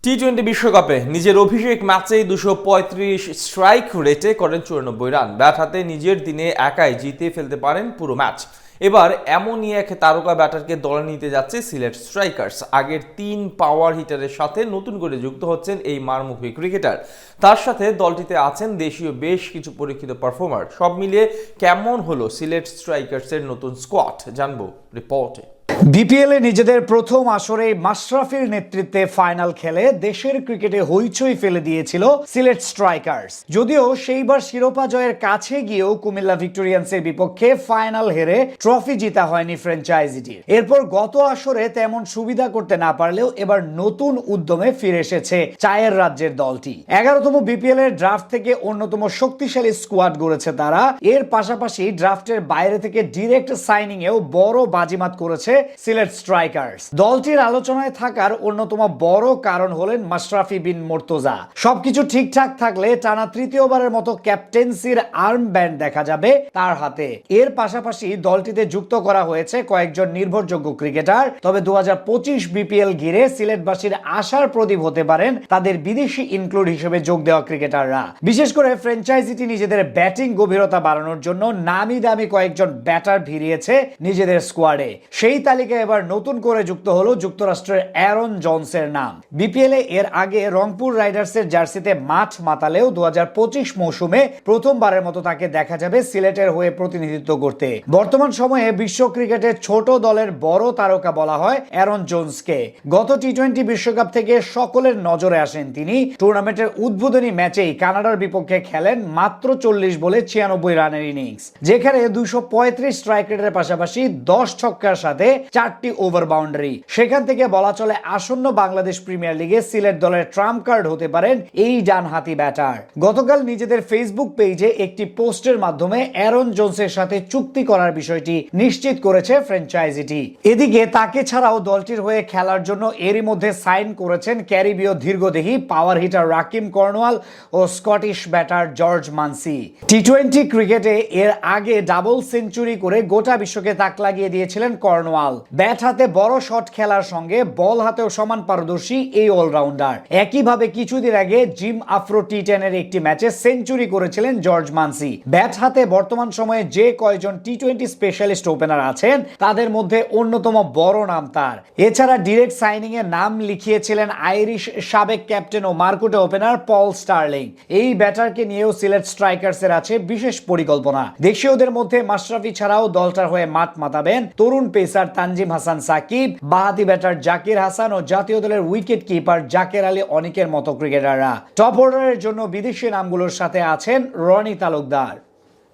টি-20 বিশ্বকাপে নিজের অভিষেক ম্যাচেই 235 স্ট্রাইক রেটে করেন 94 রান। ব্যাট হাতে নিজের দিনে একাই জিতে ফেলতে পারেন পুরো ম্যাচ। এবার এমনই এক তারকা ব্যাটারকে দলে নিতে যাচ্ছে সিলেট স্ট্রাইকার্স। আগের 3 পাওয়ার হিটারের সাথে নতুন করে যুক্ত হচ্ছেন এই মারমুখী ক্রিকেটার। তার সাথে দলটিতে আছেন দেশীয় বেশ কিছু পরীক্ষিত পারফর্মার। সব মিলিয়ে কেমন হলো সিলেট স্ট্রাইকার্সের নতুন স্কোয়াড, জানবো রিপোর্টে। বিপিএল এ নিজেদের প্রথম আসরে মাশরাফির নেতৃত্বে ফাইনাল খেলে দেশের ক্রিকেটে হইচই ফেলে দিয়েছিল সিলেট স্ট্রাইকার্স। যদিও সেইবার শিরোপা জয়ের কাছে গিয়েও কুমিল্লা ভিক্টোরিয়ান্সের বিপক্ষে ফাইনাল হেরে ট্রফি জিতা হয়নি ফ্র্যাঞ্চাইজিটির। এরপর গত আসরে তেমন সুবিধা করতে না পারলেও এবার নতুন উদ্যমে ফিরে এসেছে চায়ের রাজ্যের দলটি। 11তম বিপিএল এর ড্রাফট থেকে অন্যতম শক্তিশালী স্কোয়াড গড়েছে তারা। এর পাশাপাশি ড্রাফটের বাইরে থেকে ডিরেক্ট সাইনিং এও বড় বাজিমাত করেছে সিলেট স্ট্রাইকার্স। দলটির আলোচনায় থাকার অন্যতম বড় কারণ হলেন মাশরাফি বিন মুর্তজা। সবকিছু ঠিকঠাক থাকলে টানা তৃতীয়বারের মতো ক্যাপ্টেন্সির আর্ম ব্যান্ড দেখা যাবে তার হাতে। এর পাশাপাশি দলটিতে যুক্ত করা হয়েছে কয়েকজন নির্ভরযোগ্য ক্রিকেটার। তবে 2025 বিপিএল ঘিরে সিলেটবাসীর আশার প্রদীপ হতে পারেন তাদের বিদেশি ইনক্লুড হিসেবে যোগ দেওয়া ক্রিকেটাররা। বিশেষ করে ফ্র্যাঞ্চাইজিটি নিজেদের ব্যাটিং গভীরতা বাড়ানোর জন্য নামি দামি কয়েকজন ব্যাটার ভিড়িয়েছে নিজেদের স্কোয়াডে। সেই তালিকায় এবার নতুন করে যুক্ত হলো যুক্তরাষ্ট্রের অ্যারন জোন্সের নাম। বিপিএল এর আগে রংপুর রাইডার্সের জার্সিতে মাঠ মাতালেও 2025 মৌসুমে প্রথমবারের মতো তাকে দেখা যাবে সিলেটের হয়ে প্রতিনিধিত্ব করতে। বর্তমান সময়ে বিশ্ব ক্রিকেটের ছোট দলের বড় তারকা বলা হয় অ্যারন জোন্সকে। গত টি-20 বিশ্বকাপ থেকে সকলের নজরে আসেন তিনি। টুর্নামেন্টের উদ্বোধনী ম্যাচেই কানাডার বিপক্ষে খেলেন মাত্র 40 বলে 96 রানের ইনিংস, যেখানে 235 স্ট্রাইক রেটের পাশাপাশি 10 ছক্কার সাথে 4টি ওভার বাউন্ডারি। সেখান থেকে বলা চলে আসন্ন বাংলাদেশ প্রিমিয়ার লিগে সিলেট দলের ট্রাম্প কার্ড হতে পারেন এই ডানহাতি ব্যাটার। গতকাল নিজেদের ফেসবুক পেজে একটি পোস্টের মাধ্যমে অ্যারন জোন্সের সাথে চুক্তি করার বিষয়টি নিশ্চিত করেছে ফ্র্যাঞ্চাইজিটি। এদিকে তাকে ছাড়াও দলটির হয়ে খেলার জন্য এরই মধ্যে সাইন করেছেন ক্যারিবীয় দীর্ঘদেহী পাওয়ার হিটার রাকিম কর্নওয়াল ও স্কটিশ ব্যাটার জর্জ মানসি। টি-20 ক্রিকেটে এর আগে ডাবল সেঞ্চুরি করে গোটা বিশ্বকে তাক লাগিয়ে দিয়েছিলেন কর্নওয়াল। ব্যাট হাতে বড় শট খেলার সঙ্গে বল হাতেও সমান পারদর্শী এই অলরাউন্ডার। একইভাবে কিছুদিন আগে জিম আফ্রো টি10 এর একটি ম্যাচে সেঞ্চুরি করেছিলেন জর্জ মানসি। ব্যাট হাতে বর্তমান সময়ে যে কয়জন টি-20 স্পেশালিস্ট ওপেনার আছেন তাদের মধ্যে অন্যতম বড় নাম তার। এছাড়া ডিরেক্ট সাইনিং এ নাম লিখিয়েছিলেন আইরিশ সাবেক ক্যাপ্টেন ও মার্কুটে ওপেনার পল স্টার্লিং। এই ব্যাটারকে নিয়েও সিলেট স্ট্রাইকার্স এর আছে বিশেষ পরিকল্পনা। দেশীয়দের মধ্যে মাশরাফি ছাড়াও দলটার হয়ে মাঠ মাতাবেন তরুণ পেসার তানজিম হাসান সাকিব, বাহাতি ব্যাটার জাকির হাসান ও জাতীয় দলের উইকেট কিপার জাকের আলী অনিকের মতো ক্রিকেটাররা। টপ অর্ডারের জন্য বিদেশি নামগুলোর সাথে আছেন রনি তালুকদার।